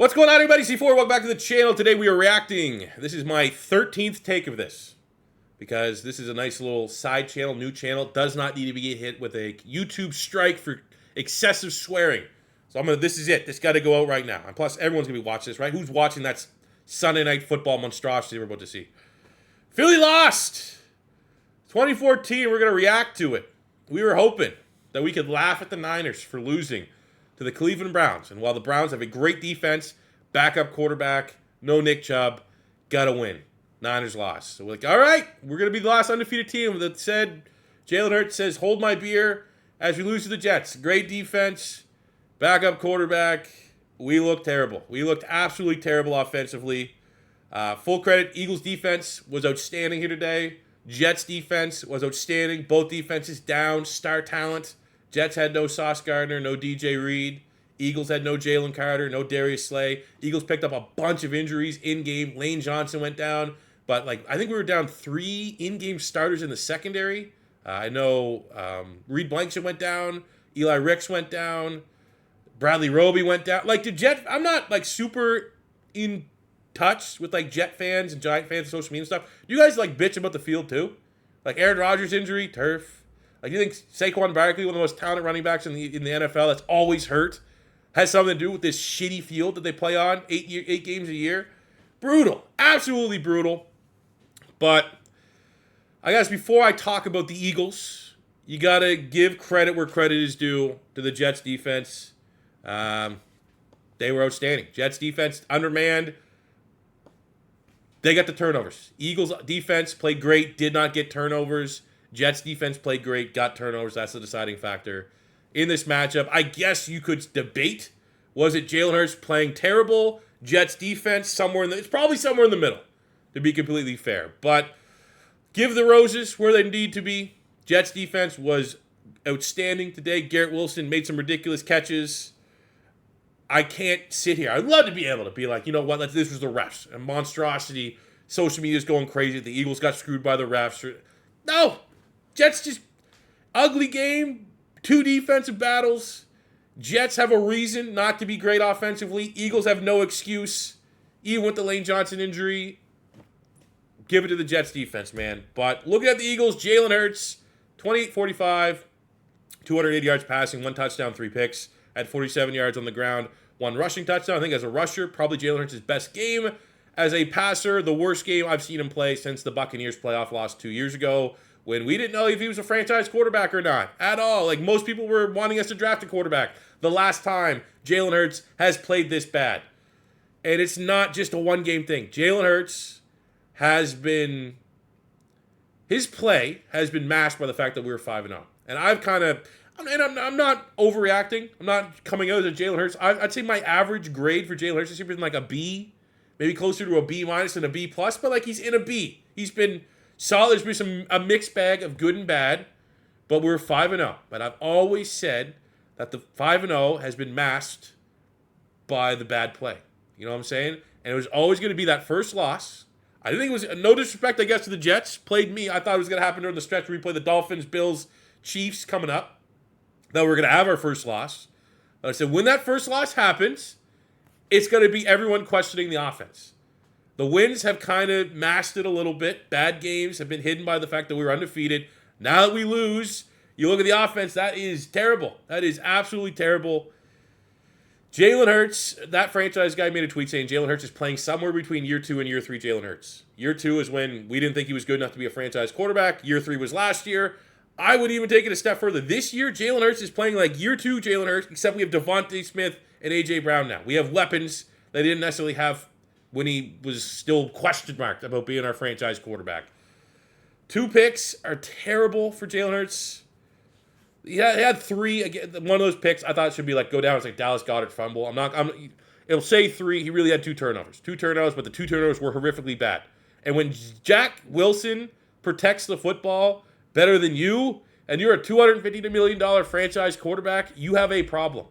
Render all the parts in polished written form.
What's going on, everybody? C4, welcome back to the channel. Today we are reacting. This is my 13th take of this because this is a nice little side channel, new channel. Does not need to be hit with a YouTube strike for excessive swearing. So this is it. This got to go out right now. And plus, everyone's going to be watching this, right? Who's watching that Sunday night football monstrosity we're about to see? Philly lost. 2014, we're going to react to it. We were hoping that we could laugh at the Niners for losing to the Cleveland Browns. And while the Browns have a great defense, backup quarterback, no Nick Chubb, gotta win. Niners lost. So we're like, all right, we're going to be the last undefeated team that said, Jalen Hurts says, hold my beer as we lose to the Jets. Great defense, backup quarterback. We looked terrible. We looked absolutely terrible offensively. Full credit, Eagles defense was outstanding here today. Jets defense was outstanding. Both defenses down, star talent. Jets had no Sauce Gardner, no DJ Reed. Eagles had no Jalen Carter, no Darius Slay. Eagles picked up a bunch of injuries in-game. Lane Johnson went down. But, I think we were down 3 in-game starters in the secondary. I know Reed Blankenship went down. Eli Ricks went down. Bradley Roby went down. I'm not, super in touch with, Jet fans and Giant fans and social media and stuff. You guys, bitch about the field, too? Aaron Rodgers' injury, turf. You think Saquon Barkley, one of the most talented running backs in the NFL that's always hurt, has something to do with this shitty field that they play on 8 games a year? Brutal. Absolutely brutal. But I guess before I talk about the Eagles, you got to give credit where credit is due to the Jets defense. They were outstanding. Jets defense, undermanned. They got the turnovers. Eagles defense played great, did not get turnovers. Jets defense played great, got turnovers. That's the deciding factor in this matchup. I guess you could debate, was it Jalen Hurts playing terrible? Jets defense, it's probably somewhere in the middle, to be completely fair. But give the roses where they need to be. Jets defense was outstanding today. Garrett Wilson made some ridiculous catches. I can't sit here. I'd love to be able to be like, you know what, this was the refs. A monstrosity. Social media is going crazy. The Eagles got screwed by the refs. No. Jets just ugly game, 2 defensive battles. Jets have a reason not to be great offensively. Eagles have no excuse, even with the Lane Johnson injury. Give it to the Jets defense, man. But looking at the Eagles, Jalen Hurts, 28-45, 280 yards passing, 1 touchdown, 3 picks, had 47 yards on the ground, 1 rushing touchdown. I think as a rusher, probably Jalen Hurts' best game. As a passer, the worst game I've seen him play since the Buccaneers playoff loss 2 years ago, when we didn't know if he was a franchise quarterback or not at all. Most people were wanting us to draft a quarterback the last time Jalen Hurts has played this bad. And it's not just a one-game thing. Jalen Hurts his play has been masked by the fact that we were 5-0. And I'm not overreacting. I'm not coming out as a Jalen Hurts. I'd say my average grade for Jalen Hurts has been a B, maybe closer to a B- than a B+, but he's in a B. He's been solid. There's been a mixed bag of good and bad, but we're 5-0. But I've always said that the 5-0 has been masked by the bad play. You know what I'm saying? And it was always going to be that first loss. I think it was, no disrespect, I guess, to the Jets. Played me. I thought it was going to happen during the stretch where we play the Dolphins, Bills, Chiefs coming up. That we're going to have our first loss. I said, when that first loss happens, it's going to be everyone questioning the offense. The wins have kind of masked it a little bit. Bad games have been hidden by the fact that we were undefeated. Now that we lose, you look at the offense, that is terrible. That is absolutely terrible. Jalen Hurts, that franchise guy made a tweet saying Jalen Hurts is playing somewhere between year 2 and year 3 Jalen Hurts. Year 2 is when we didn't think he was good enough to be a franchise quarterback. Year 3 was last year. I would even take it a step further. This year, Jalen Hurts is playing like year 2 Jalen Hurts, except we have Devontae Smith and A.J. Brown now. We have weapons that he didn't necessarily have when he was still question marked about being our franchise quarterback. 2 picks are terrible for Jalen Hurts. He had 3. Again, one of those picks I thought should be go down. It's Dallas Goedert fumble. It'll say 3. He really had 2 turnovers. 2 turnovers, but the 2 turnovers were horrifically bad. And when Jack Wilson protects the football better than you, and you're a $250 million franchise quarterback, you have a problem.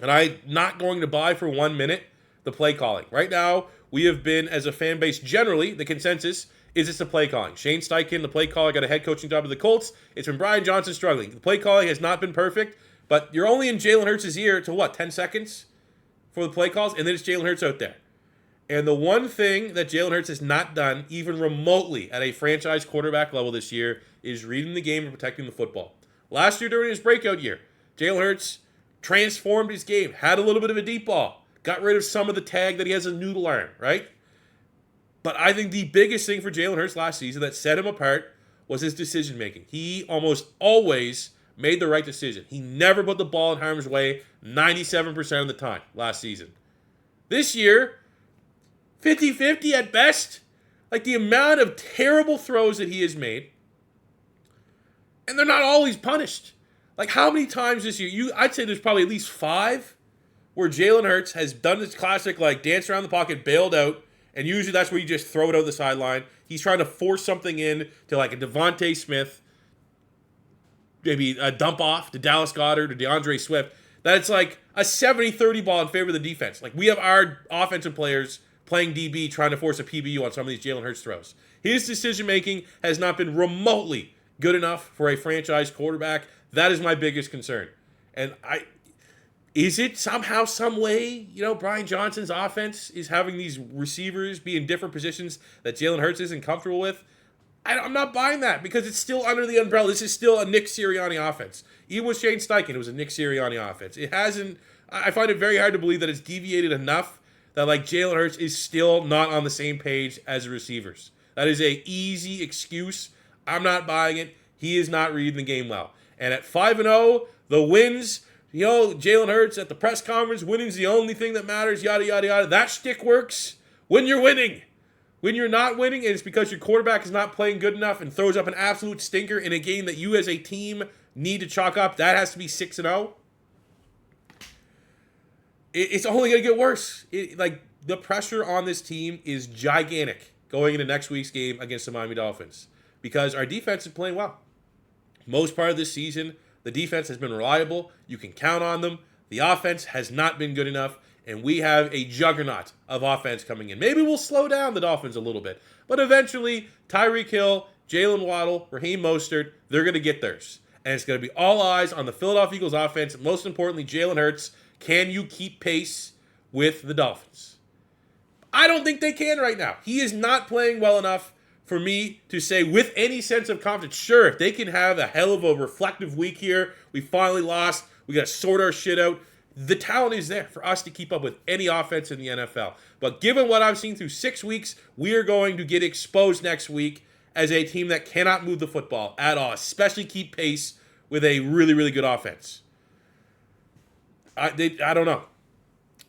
And I'm not going to buy for 1 minute the play calling. Right now, we have been, as a fan base, generally, the consensus is it's the play calling. Shane Steichen, the play caller, got a head coaching job with the Colts. It's been Brian Johnson struggling. The play calling has not been perfect, but you're only in Jalen Hurts' ear to 10 seconds? for the play calls, and then it's Jalen Hurts out there. And the one thing that Jalen Hurts has not done, even remotely at a franchise quarterback level this year, is reading the game and protecting the football. Last year during his breakout year, Jalen Hurts transformed his game, had a little bit of a deep ball, got rid of some of the tag that he has a noodle arm, right? But I think the biggest thing for Jalen Hurts last season that set him apart was his decision making. He almost always made the right decision. He never put the ball in harm's way 97% of the time last season. This year, 50-50 at best. Like the amount of terrible throws that he has made. And they're not always punished. Like how many times this year, I'd say there's probably at least 5 where Jalen Hurts has done this classic like dance around the pocket, bailed out, and usually that's where you just throw it out the sideline. He's trying to force something in to like a Devontae Smith, maybe a dump off to Dallas Goedert or DeAndre Swift. That it's like a 70-30 ball in favor of the defense. Like we have our offensive players playing DB trying to force a PBU on some of these Jalen Hurts throws. His decision-making has not been remotely good enough for a franchise quarterback. That is my biggest concern. And is it somehow, some way, Brian Johnson's offense is having these receivers be in different positions that Jalen Hurts isn't comfortable with? I'm not buying that because it's still under the umbrella. This is still a Nick Sirianni offense. Even with Shane Steichen, it was a Nick Sirianni offense. It hasn't, I find it very hard to believe that it's deviated enough that like Jalen Hurts is still not on the same page as the receivers. That is a easy excuse. I'm not buying it. He is not reading the game well. And at 5-0, the wins, Jalen Hurts at the press conference, winning's the only thing that matters, yada, yada, yada. That shtick works when you're winning. When you're not winning, and it's because your quarterback is not playing good enough and throws up an absolute stinker in a game that you as a team need to chalk up, that has to be 6-0. It's only going to get worse. The pressure on this team is gigantic going into next week's game against the Miami Dolphins because our defense is playing well. Most part of this season, the defense has been reliable. You can count on them. The offense has not been good enough, and we have a juggernaut of offense coming in. Maybe we'll slow down the Dolphins a little bit, but eventually, Tyreek Hill, Jalen Waddle, Raheem Mostert, they're going to get theirs. And it's going to be all eyes on the Philadelphia Eagles offense. Most importantly, Jalen Hurts. Can you keep pace with the Dolphins? I don't think they can right now. He is not playing well enough for me to say with any sense of confidence, sure, if they can have a hell of a reflective week here, we finally lost, we got to sort our shit out. The talent is there for us to keep up with any offense in the NFL. But given what I've seen through 6 weeks, we are going to get exposed next week as a team that cannot move the football at all, especially keep pace with a really, really good offense. I don't know.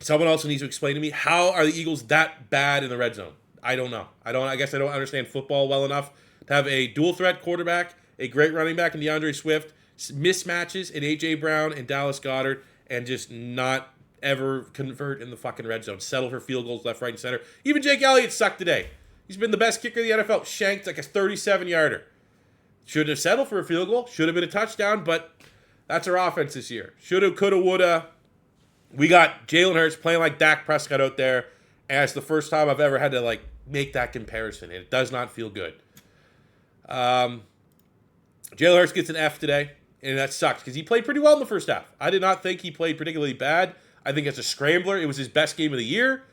Someone also needs to explain to me, how are the Eagles that bad in the red zone? I don't know. I guess I don't understand football well enough to have a dual threat quarterback, a great running back in DeAndre Swift, mismatches in A.J. Brown and Dallas Goedert, and just not ever convert in the fucking red zone. Settle for field goals left, right, and center. Even Jake Elliott sucked today. He's been the best kicker in the NFL. Shanked like a 37-yarder. Should have settled for a field goal. Should have been a touchdown, but that's our offense this year. Shoulda, coulda, woulda. We got Jalen Hurts playing like Dak Prescott out there, and it's the first time I've ever had to make that comparison, and it does not feel good. Jalen Hurts gets an F today, and that sucks because he played pretty well in the first half. I did not think he played particularly bad. I think as a scrambler, it was his best game of the year.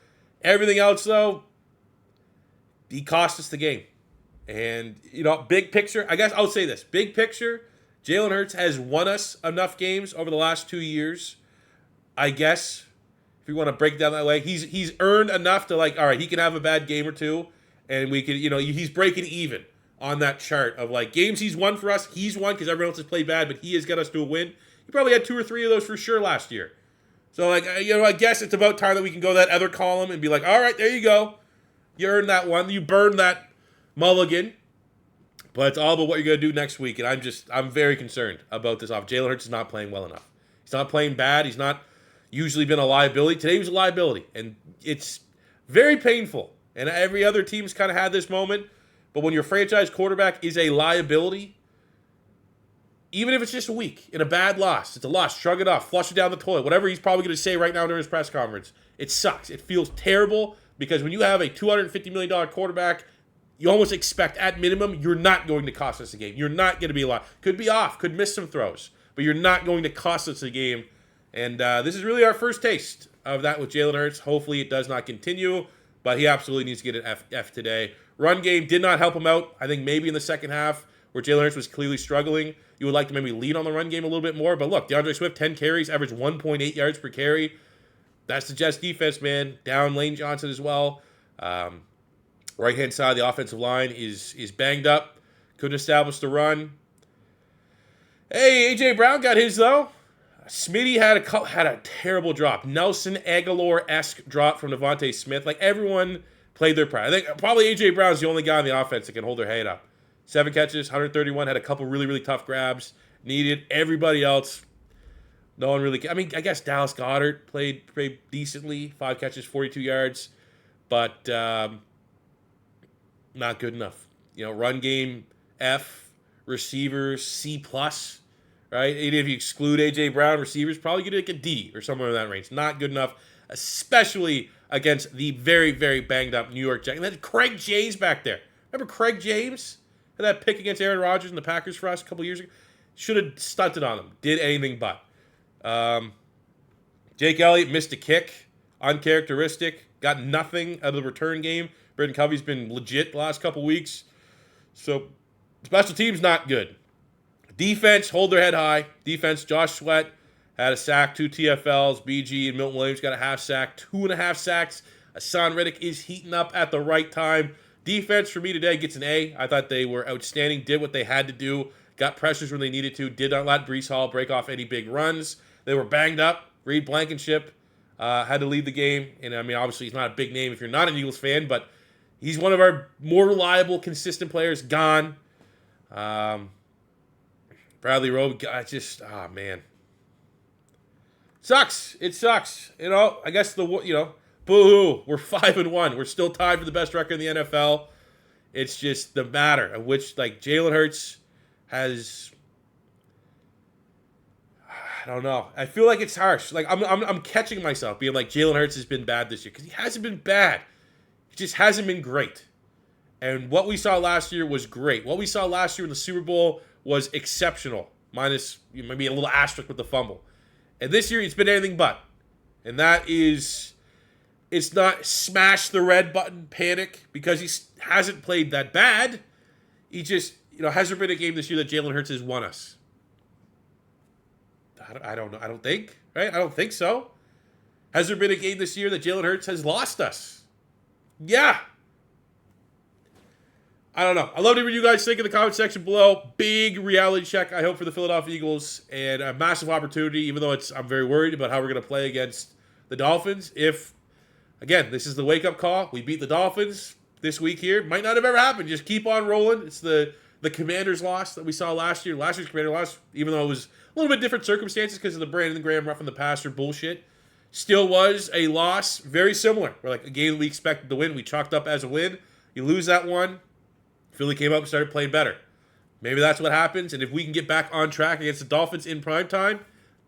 Everything else, though, he cost us the game. And, big picture, I guess I'll say this. Big picture, Jalen Hurts has won us enough games over the last 2 years. I guess, if you want to break it down that way, he's earned enough to all right, he can have a bad game or two, and we can, he's breaking even on that chart of games he's won for us. He's won because everyone else has played bad, but he has got us to a win. He probably had 2 or 3 of those for sure last year. So, I guess it's about time that we can go that other column and be all right, there you go. You earned that one. You burned that mulligan. But it's all about what you're going to do next week, and I'm very concerned about this off. Jalen Hurts is not playing well enough. He's not playing bad. He's not usually been a liability. Today was a liability, and it's very painful. And every other team's kind of had this moment. But when your franchise quarterback is a liability, even if it's just a week in a bad loss, it's a loss. Shrug it off. Flush it down the toilet. Whatever he's probably going to say right now during his press conference. It sucks. It feels terrible because when you have a $250 million quarterback, you almost expect, at minimum, you're not going to cost us a game. You're not going to be a lot. Could be off. Could miss some throws. But you're not going to cost us a game. And this is really our first taste of that with Jalen Hurts. Hopefully it does not continue, but he absolutely needs to get an F today. Run game did not help him out. I think maybe in the second half where Jalen Hurts was clearly struggling, you would like to maybe lead on the run game a little bit more. But look, DeAndre Swift, 10 carries, averaged 1.8 yards per carry. That's the Jets defense, man. Down Lane Johnson as well. Right-hand side of the offensive line is banged up. Couldn't establish the run. Hey, A.J. Brown got his, though. Smitty had a terrible drop. Nelson Aguilar-esque drop from Devontae Smith. Like, everyone played their part. I think probably A.J. Brown's the only guy on the offense that can hold their head up. 7 catches, 131, had a couple really, really tough grabs. Needed. Everybody else, no one really... I mean, I guess Dallas Goedert played decently. 5 catches, 42 yards. But not good enough. You know, run game, F. Receivers, C+. Right? Even if you exclude A.J. Brown, receivers, probably get like a D or somewhere in that range. Not good enough, especially against the very, very banged-up New York Jets. And then Craig James back there. Remember Craig James? Had that pick against Aaron Rodgers and the Packers for us a couple years ago? Should have stunted on them. Did anything but. Jake Elliott missed a kick. Uncharacteristic. Got nothing out of the return game. Britton Covey's been legit the last couple weeks. So, special teams, not good. Defense, hold their head high. Defense, Josh Sweat had a sack, 2 TFLs. BG and Milton Williams got a half sack, 2.5 sacks. Hassan Reddick is heating up at the right time. Defense for me today gets an A. I thought they were outstanding, did what they had to do, got pressures when they needed to, did not let Breece Hall break off any big runs. They were banged up. Reed Blankenship had to lead the game. And, I mean, obviously he's not a big name if you're not an Eagles fan, but he's one of our more reliable, consistent players. Gone. Bradley Roby, man. Sucks. It sucks. You know, I guess boo-hoo. We're 5-1. We're still tied for the best record in the NFL. It's just the matter of which, like, Jalen Hurts has... I don't know. I feel like it's harsh. Like, I'm catching myself being like, Jalen Hurts has been bad this year. Because he hasn't been bad. He just hasn't been great. And what we saw last year was great. What we saw last year in the Super Bowl was exceptional. Minus maybe a little asterisk with the fumble. And this year, it's been anything but. And that is... It's not smash the red button panic because he hasn't played that bad. He just, has there been a game this year that Jalen Hurts has won us? I don't know. I don't think, right? I don't think so. Has there been a game this year that Jalen Hurts has lost us? Yeah. I don't know. I'd love to hear what you guys think in the comment section below. Big reality check, I hope, for the Philadelphia Eagles. And a massive opportunity, even though I'm very worried about how we're going to play against the Dolphins. Again, this is the wake-up call. We beat the Dolphins this week here. Might not have ever happened. Just keep on rolling. It's the Commanders' loss that we saw last year. Last year's Commander loss, even though it was a little bit different circumstances because of the Brandon Graham roughing the passer bullshit, still was a loss very similar. We're like a game we expected to win. We chalked up as a win. You lose that one. Philly came up and started playing better. Maybe that's what happens. And if we can get back on track against the Dolphins in primetime,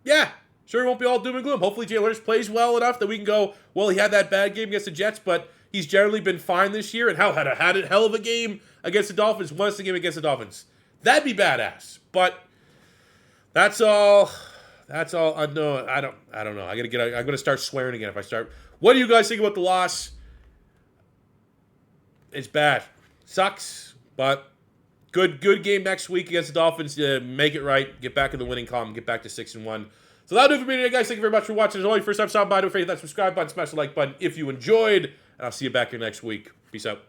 yeah. Sure, it won't be all doom and gloom. Hopefully, Jalen Hurts plays well enough that we can go, well, he had that bad game against the Jets, but he's generally been fine this year and had a hell of a game against the Dolphins, won us the game against the Dolphins. That'd be badass. But that's all. No, I don't know. I'm going to start swearing again if I start. What do you guys think about the loss? It's bad. Sucks, but good game next week against the Dolphins to make it right, get back in the winning column, get back to 6-1. So that'll do it for me today, guys. Thank you very much for watching. As always, first time stopping by, don't forget that subscribe button, smash the like button if you enjoyed. And I'll see you back here next week. Peace out.